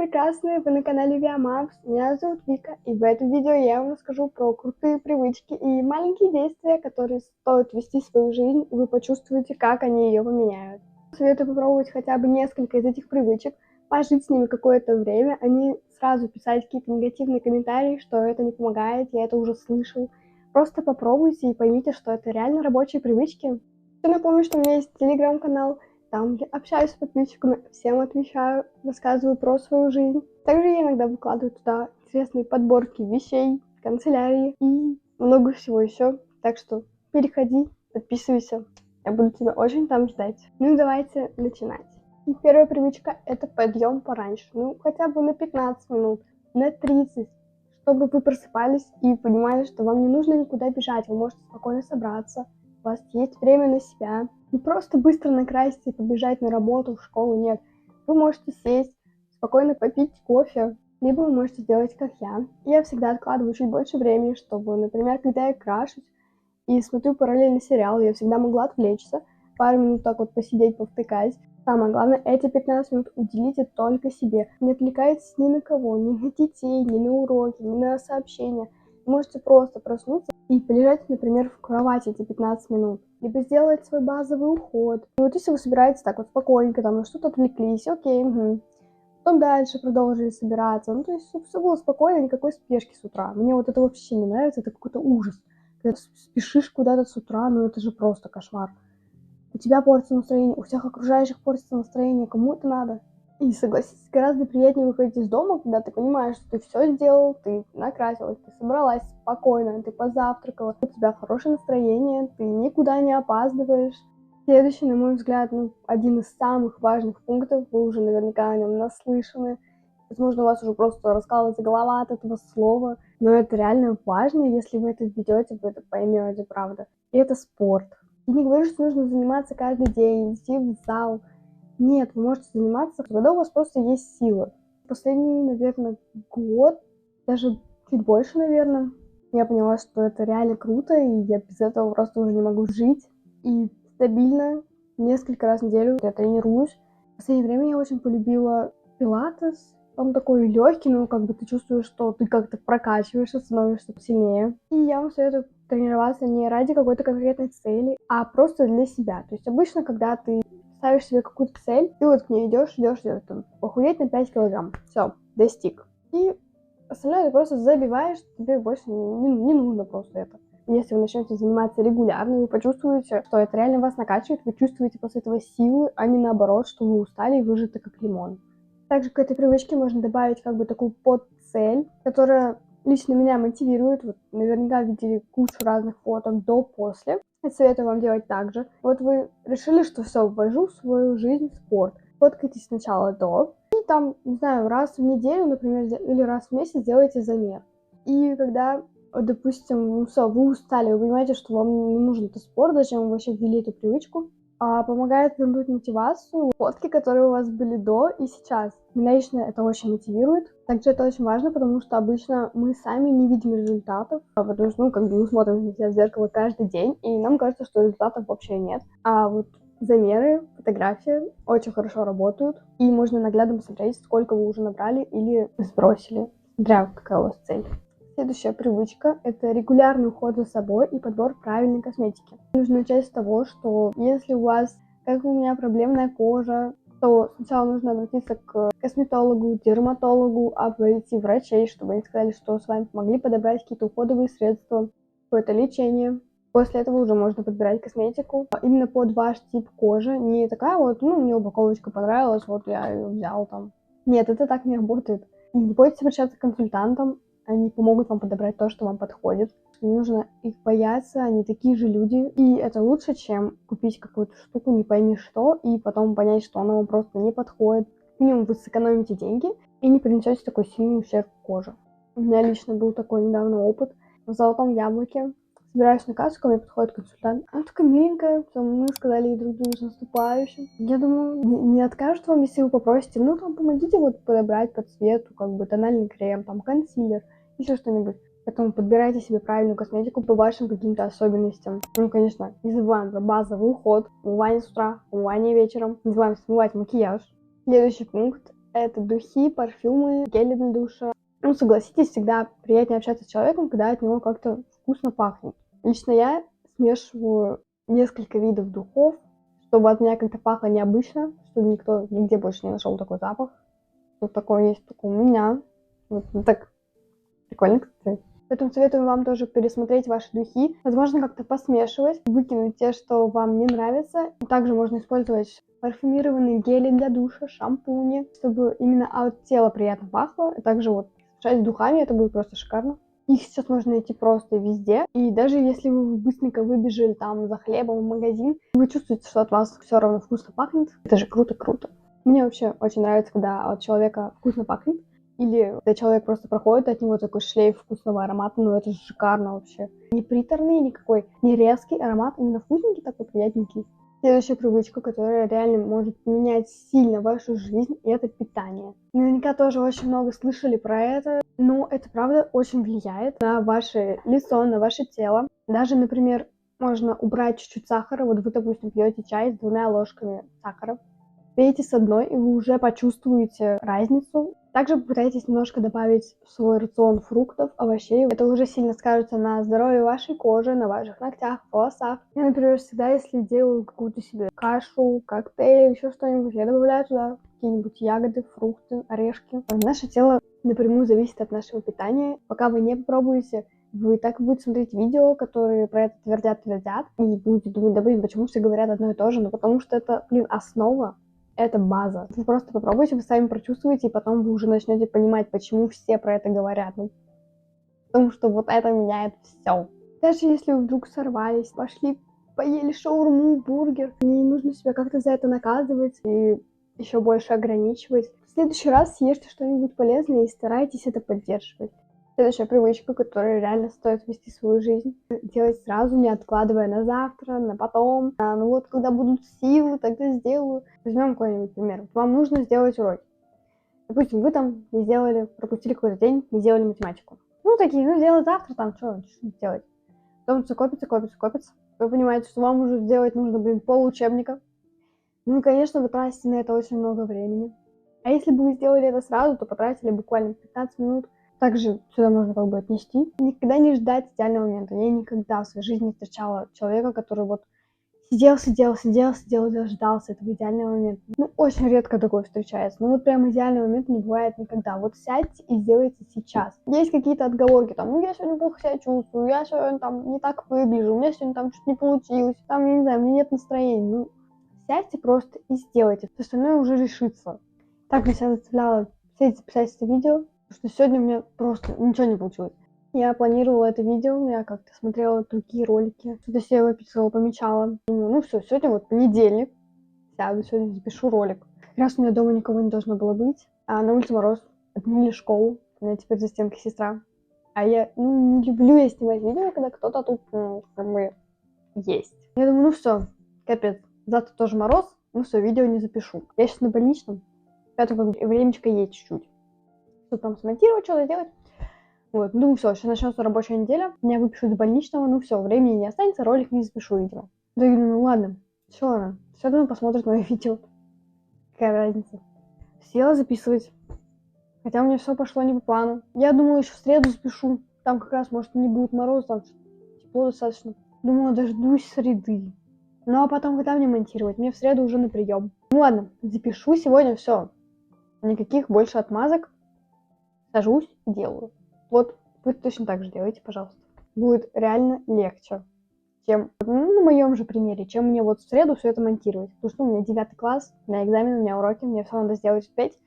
прекрасные! Вы на канале Viamax. Меня зовут Вика, и в этом видео я вам расскажу про крутые привычки и маленькие действия, которые стоит ввести в свою жизнь, и вы почувствуете, как они ее поменяют. Советую попробовать хотя бы несколько из этих привычек, пожить с ними какое-то время, а не сразу писать какие-то негативные комментарии, что это не помогает, я это уже слышал. Просто попробуйте и поймите, что это реально рабочие привычки. Я напомню, что у меня есть телеграм-канал, там я общаюсь с подписчиками, всем отвечаю, рассказываю про свою жизнь. Также я иногда выкладываю туда интересные подборки вещей, канцелярии и много всего еще. Так что переходи, подписывайся. Я буду тебя очень там ждать. Ну и давайте начинать. И первая привычка — это подъем пораньше. Ну, хотя бы на 15 минут, на 30, чтобы вы просыпались и понимали, что вам не нужно никуда бежать. Вы можете спокойно собраться, у вас есть время на себя. Не просто быстро накраситься и побежать на работу, в школу, нет. Вы можете сесть, спокойно попить кофе, либо вы можете сделать, как я. Я всегда откладываю чуть больше времени, чтобы, например, когда я крашусь и смотрю параллельно сериал, я всегда могла отвлечься, пару минут так вот посидеть, повтыкать. Самое главное, эти 15 минут уделите только себе. Не отвлекайтесь ни на кого, ни на детей, ни на уроки, ни на сообщения. Вы можете просто проснуться и полежать, например, в кровати эти 15 минут. Либо сделать свой базовый уход. И вот если вы собираетесь так вот спокойненько, там на что-то отвлеклись, окей, потом дальше продолжили собираться. Ну, то есть все было спокойно, никакой спешки с утра. Мне вот это вообще не нравится, это какой-то ужас. Когда ты спешишь куда-то с утра, ну это же просто кошмар. У тебя портится настроение, у всех окружающих портится настроение, кому это надо? И согласитесь, гораздо приятнее выходить из дома, когда ты понимаешь, что ты все сделал, ты накрасилась, ты собралась спокойно, ты позавтракала, у тебя хорошее настроение, ты никуда не опаздываешь. Следующий, на мой взгляд, один из самых важных пунктов, вы уже наверняка о нем наслышаны. Возможно, у вас уже просто раскалывается голова от этого слова, но это реально важно, если вы это введете, вы это поймете, правда. И это спорт. Я не говорю, что нужно заниматься каждый день, идти в зал. Нет, вы можете заниматься, когда у вас просто есть силы. Последний, наверное, год, даже чуть больше, наверное, я поняла, что это реально круто, и я без этого просто уже не могу жить. И стабильно несколько раз в неделю я тренируюсь. В последнее время я очень полюбила пилатес. Он такой легкий, но как бы ты чувствуешь, что ты как-то прокачиваешься, становишься сильнее. И я вам советую тренироваться не ради какой-то конкретной цели, а просто для себя. То есть обычно, когда ты ставишь себе какую-то цель, ты вот к ней идешь, там, похудеть на 5 килограмм. Все, достиг. И остальное ты просто забиваешь, тебе больше не нужно просто это. Если вы начнете заниматься регулярно, вы почувствуете, что это реально вас накачивает, вы чувствуете после этого силы, а не наоборот, что вы устали и выжаты как лимон. Также к этой привычке можно добавить как бы такую подцель, которая лично меня мотивирует. Вот наверняка видели кучу разных фоток до-после. Я советую вам делать так же. Вот вы решили, что все, ввожу в свою жизнь спорт. Фоткайтесь сначала до, и там, не знаю, раз в неделю, например, или раз в месяц делайте замер. И когда, допустим, все, вы устали, вы понимаете, что вам не нужен этот спорт, зачем вы вообще ввели эту привычку, помогает вернуть мотивацию, фотки, которые у вас были до и сейчас. Меня лично это очень мотивирует. Также это очень важно, потому что обычно мы сами не видим результатов, потому что, мы смотрим на себя в зеркало каждый день, и нам кажется, что результатов вообще нет. А вот замеры, фотографии очень хорошо работают, и можно наглядно посмотреть, сколько вы уже набрали или сбросили, смотря какая у вас цель. Следующая привычка — это регулярный уход за собой и подбор правильной косметики. Нужно начать с того, что если у вас, как у меня, проблемная кожа, то сначала нужно обратиться к косметологу, дерматологу, обойти врачей, чтобы они сказали, что с вами помогли подобрать какие-то уходовые средства, какое-то лечение. После этого уже можно подбирать косметику именно под ваш тип кожи. Не такая вот, мне упаковочка понравилась, вот я ее взял там. Нет, это так не работает. Не бойтесь обращаться к консультантам. Они помогут вам подобрать то, что вам подходит. Не нужно их бояться, они такие же люди. И это лучше, чем купить какую-то штуку, не пойми что, и потом понять, что она вам просто не подходит. Минимум вы сэкономите деньги и не принесете такой сильный ущерб коже. У меня лично был такой недавно опыт. В Золотом Яблоке собираюсь на кассу, ко мне подходит консультант. Она такая миленькая, мы сказали ей друг другу с наступающим. Я думаю, не откажут вам, если вы попросите, помогите вот подобрать по цвету, тональный крем, консилер, еще что-нибудь. Поэтому подбирайте себе правильную косметику по вашим каким-то особенностям. Конечно, не забываем про базовый уход, умывание с утра, умывание вечером. Не забываем смывать макияж. Следующий пункт — Это духи, парфюмы, гели для душа. Ну, согласитесь, всегда приятнее общаться с человеком, когда от него как-то вкусно пахнет. Лично я смешиваю несколько видов духов, чтобы от меня как-то пахло необычно, чтобы никто нигде больше не нашел такой запах. Вот такое есть только у меня. Вот так прикольно, кстати. Поэтому советую вам тоже пересмотреть ваши духи. Возможно, как-то посмешивать, выкинуть те, что вам не нравятся. Также можно использовать парфюмированные гели для душа, шампуни, чтобы именно от тела приятно пахло. И также вот смешать с духами, это будет просто шикарно. Их сейчас можно найти просто везде. И даже если вы быстренько выбежали там за хлебом в магазин, вы чувствуете, что от вас все равно вкусно пахнет. Это же круто-круто. Мне вообще очень нравится, когда от человека вкусно пахнет. Или когда человек просто проходит, от него такой шлейф вкусного аромата, ну это же шикарно вообще. Не приторный никакой, не резкий аромат, именно вкусненький такой, приятненький. Следующая привычка, которая реально может поменять сильно вашу жизнь, это питание. Наверняка тоже очень много слышали про это, но это правда очень влияет на ваше лицо, на ваше тело. Даже, например, можно убрать чуть-чуть сахара. Вот вы, допустим, пьете чай с 2 ложками сахара. Пейте с одной, и вы уже почувствуете разницу. Также попытайтесь немножко добавить в свой рацион фруктов, овощей. Это уже сильно скажется на здоровье вашей кожи, на ваших ногтях, волосах. Я, например, всегда, если делаю какую-то себе кашу, коктейль, еще что-нибудь, я добавляю туда какие-нибудь ягоды, фрукты, орешки. Наше тело напрямую зависит от нашего питания. Пока вы не попробуете, вы так будете смотреть видео, которые про это твердят, и будете думать, да блин, почему все говорят одно и то же? Ну потому что это, основа. Это база. Вы просто попробуйте, вы сами прочувствуете, и потом вы уже начнете понимать, почему все про это говорят. Ну, потому что вот это меняет все. Даже если вы вдруг сорвались, пошли, поели шаурму, бургер, не нужно себя как-то за это наказывать и еще больше ограничивать. В следующий раз съешьте что-нибудь полезное и старайтесь это поддерживать. Следующая привычка, которую реально стоит вести в свою жизнь. Делать сразу, не откладывая на завтра, на потом. Ну вот, когда будут силы, тогда сделаю. Возьмем какой-нибудь пример. Вам нужно сделать уроки. Допустим, вы там не сделали, пропустили какой-то день, не сделали математику. Ну, такие, сделать завтра, там, что делать? Потом все копится. Вы понимаете, что вам уже сделать нужно, пол учебника. Ну и, конечно, вы тратите на это очень много времени. А если бы вы сделали это сразу, то потратили буквально 15 минут. Также сюда можно как бы отнести. Никогда не ждать идеального момента. Я никогда в своей жизни не встречала человека, который вот сидел, дождался этого идеального момента. Ну, очень редко такое встречается. Ну, вот прям идеального момента не бывает никогда. Вот сядьте и сделайте сейчас. Есть какие-то отговорки, там, ну, я сегодня плохо себя чувствую, я сегодня там не так выгляжу, у меня сегодня там что-то не получилось, там, я не знаю, у меня нет настроения. Ну, сядьте просто и сделайте. Все остальное уже решится. Так я себя заставляла записать это видео, потому что сегодня у меня просто ничего не получилось. Я планировала это видео, я как-то смотрела другие ролики, что-то себе выписала, помечала. Думаю, ну все, сегодня вот понедельник, сяду, сегодня запишу ролик. Как раз у меня дома никого не должно было быть, а на улице мороз, отменили школу, у меня теперь за стенкой сестра. А я, не люблю я снимать видео, когда кто-то тут, как бы, есть. Я думаю, ну все, капец, завтра тоже мороз, ну все, видео не запишу. Я сейчас на больничном, поэтому как бы времечко есть чуть-чуть. Что там смонтировать, что-то сделать. Вот, ну все, сейчас начнется рабочая неделя, меня выпишут из больничного, ну все, времени не останется, ролик не запишу, видимо. Да я думаю, ну ладно, все равно посмотрит мое видео. Какая разница. Села записывать, хотя у меня все пошло не по плану. Я думала, еще в среду запишу, там как раз, может, не будет мороза, там тепло достаточно. Думала, дождусь среды. Ну а потом, когда мне монтировать? Мне в среду уже на прием. Ну ладно, запишу сегодня, все. Никаких больше отмазок. Сажусь и делаю. Вот вы точно так же делайте, пожалуйста. Будет реально легче, чем, на моем же примере, чем мне вот в среду все это монтировать. Потому что у меня 9 класс, у меня экзамен, у меня уроки, мне все надо сделать успеть.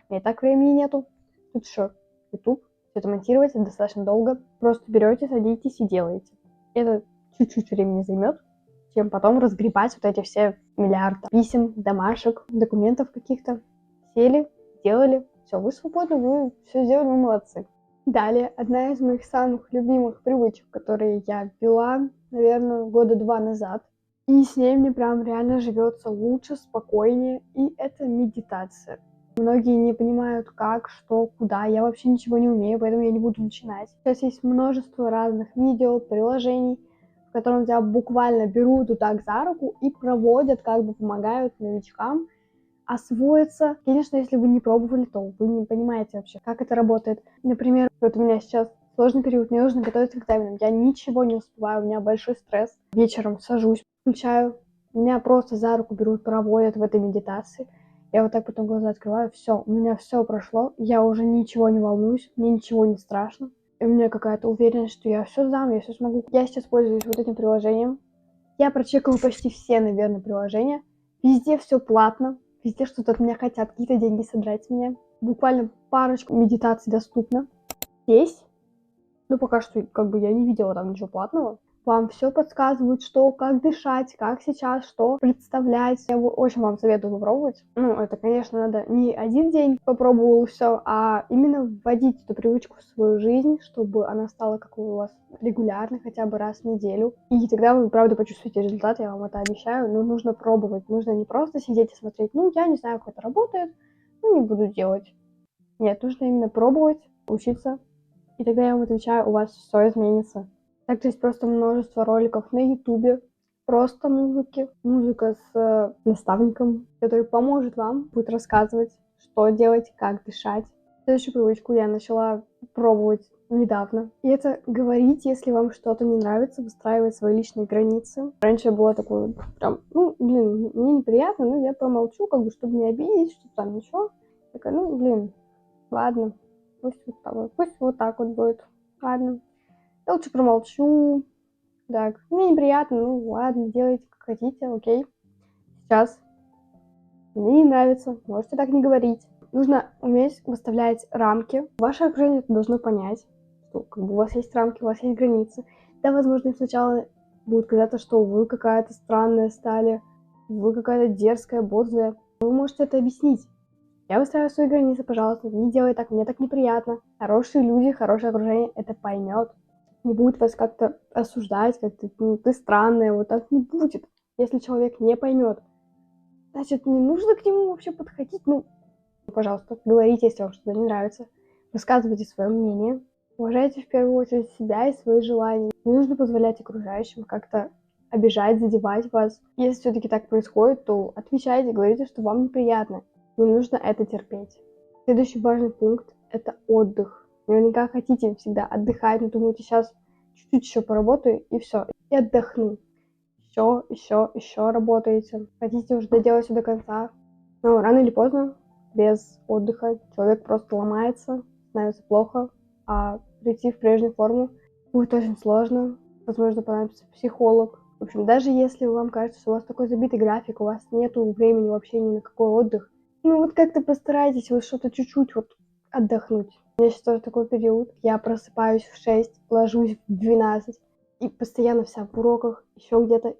У меня и так времени нету. Тут еще YouTube, все это монтировать, это достаточно долго. Просто берете, садитесь и делаете. Это чуть-чуть времени займет, чем потом разгребать вот эти все миллиарды писем, домашек, документов каких-то. Сели, делали. Все, вы свободны, вы все сделали, вы молодцы. Далее, одна из моих самых любимых привычек, которые я ввела, наверное, 2 года назад. И с ней мне прям реально живется лучше, спокойнее. И это медитация. Многие не понимают, как, что, куда. Я вообще ничего не умею, поэтому я не буду начинать. Сейчас есть множество разных видео, приложений, в котором тебя буквально берут вот так за руку и проводят, как бы помогают новичкам освоиться. Конечно, если вы не пробовали, то вы не понимаете вообще, как это работает. Например, вот у меня сейчас сложный период, мне нужно готовиться к экзаменам. Я ничего не успеваю, у меня большой стресс. Вечером сажусь, включаю, меня просто за руку берут, проводят в этой медитации. Я вот так потом глаза открываю, все, у меня все прошло, я уже ничего не волнуюсь, мне ничего не страшно. И у меня какая-то уверенность, что я все сдам, я все смогу. Я сейчас пользуюсь вот этим приложением. Я прочекала почти все, наверное, приложения. Везде все платно, везде что-то от меня хотят, какие-то деньги содрать с меня. Буквально парочку медитаций доступно. Здесь, ну пока что как бы я не видела там ничего платного. Вам все подсказывают, что, как дышать, как сейчас, что представлять. Я очень вам советую попробовать. Ну, это, конечно, надо не один день попробовал все, а именно вводить эту привычку в свою жизнь, чтобы она стала как у вас регулярной, хотя бы раз в неделю. И тогда вы, правда, почувствуете результат, я вам это обещаю. Но нужно пробовать, нужно не просто сидеть и смотреть, ну, я не знаю, как это работает, ну, не буду делать. Нет, нужно именно пробовать, учиться. И тогда я вам отвечаю, у вас все изменится. Также есть просто множество роликов на ютубе, просто музыки. Музыка с наставником, который поможет вам, будет рассказывать, что делать, как дышать. Следующую привычку я начала пробовать недавно. И это говорить, если вам что-то не нравится, выстраивать свои личные границы. Раньше было такое прям, ну, блин, мне неприятно, но я промолчу, как бы, чтобы не обидеть, что там ничего. Такая, ну, блин, ладно, пусть вот так вот будет. Ладно. Я лучше промолчу. Так, мне неприятно, ну ладно, делайте как хотите, окей. Сейчас мне не нравится, можете так не говорить. Нужно уметь выставлять рамки. Ваше окружение это должно понять, что как бы у вас есть рамки, у вас есть границы. Да, возможно, им сначала будет казаться, что вы какая-то странная стали, вы какая-то дерзкая, борзая. Вы можете это объяснить. Я выстраиваю свои границы, пожалуйста, не делай так, мне так неприятно. Хорошие люди, хорошее окружение это поймет. Не будет вас как-то осуждать, как ты странная, вот так не будет. Если человек не поймет, значит, не нужно к нему вообще подходить. Ну, пожалуйста, говорите, если вам что-то не нравится. Высказывайте свое мнение. Уважайте в первую очередь себя и свои желания. Не нужно позволять окружающим как-то обижать, задевать вас. Если все-таки так происходит, то отвечайте, говорите, что вам неприятно. Не нужно это терпеть. Следующий важный пункт – это отдых. Наверняка хотите всегда отдыхать, но думаете, сейчас чуть-чуть еще поработаю и все, и отдохну. Еще работаете. Хотите уже доделать все до конца. Но рано или поздно, без отдыха, человек просто ломается, становится плохо, а прийти в прежнюю форму будет очень сложно. Возможно, понадобится психолог. В общем, даже если вам кажется, что у вас такой забитый график, у вас нету времени вообще ни на какой отдых, ну вот как-то постарайтесь вот что-то чуть-чуть вот отдохнуть. У меня сейчас тоже такой период. Я просыпаюсь в 6, ложусь в 12 и постоянно вся в уроках, еще где-то,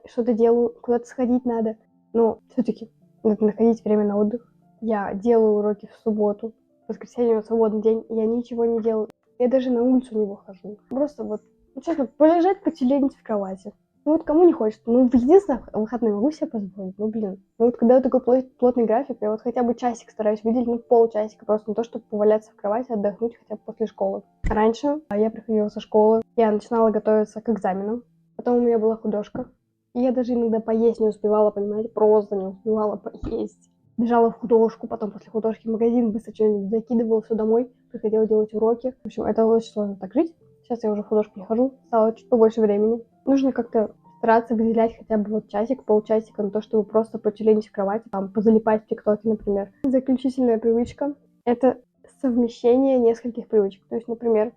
что-то делаю, куда-то сходить надо. Но все-таки надо находить время на отдых. Я делаю уроки в субботу, в воскресенье свободный день, и я ничего не делаю. Я даже на улицу не выхожу. Просто вот, ну, честно, полежать, потюленить в кровати. Ну вот кому не хочется. Ну, в единственное, выходные могу себе позволить. Ну, блин. Ну вот когда такой плотный график, я вот хотя бы часик стараюсь выделить, ну, полчасика просто на то, чтобы поваляться в кровати, отдохнуть хотя бы после школы. Раньше я приходила со школы, я начинала готовиться к экзаменам. Потом у меня была художка. И я даже иногда поесть не успевала, понимаете, просто не успевала поесть. Бежала в художку, потом после художки в магазин, быстро что-нибудь закидывала все домой, приходила делать уроки. В общем, это очень сложно так жить. Сейчас я уже в художку не хожу, стало чуть побольше времени. Нужно как-то стараться выделять хотя бы вот часик, полчасика на то, чтобы просто потюленить в кровати, там, позалипать в ТикТоке, например. Заключительная привычка – это совмещение нескольких привычек. То есть, например,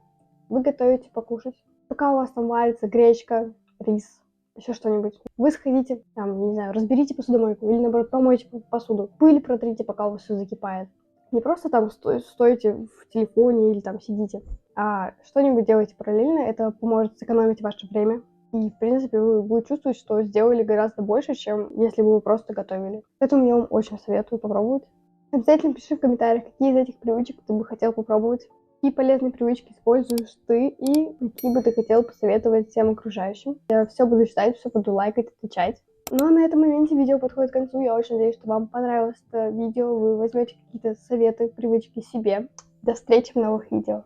вы готовите покушать, пока у вас там варится гречка, рис, еще что-нибудь. Вы сходите, там, не знаю, разберите посудомойку или, наоборот, помойте посуду. Пыль протрите, пока у вас все закипает. Не просто там стоите в телефоне или там сидите, а что-нибудь делайте параллельно. Это поможет сэкономить ваше время. И, в принципе, вы будете чувствовать, что сделали гораздо больше, чем если бы вы просто готовили. Поэтому я вам очень советую попробовать. Обязательно пиши в комментариях, какие из этих привычек ты бы хотел попробовать. Какие полезные привычки используешь ты и какие бы ты хотел посоветовать всем окружающим. Я все буду читать, все буду лайкать, отвечать. Ну а на этом моменте видео подходит к концу. Я очень надеюсь, что вам понравилось это видео. Вы возьмете какие-то советы, привычки себе. До встречи в новых видео.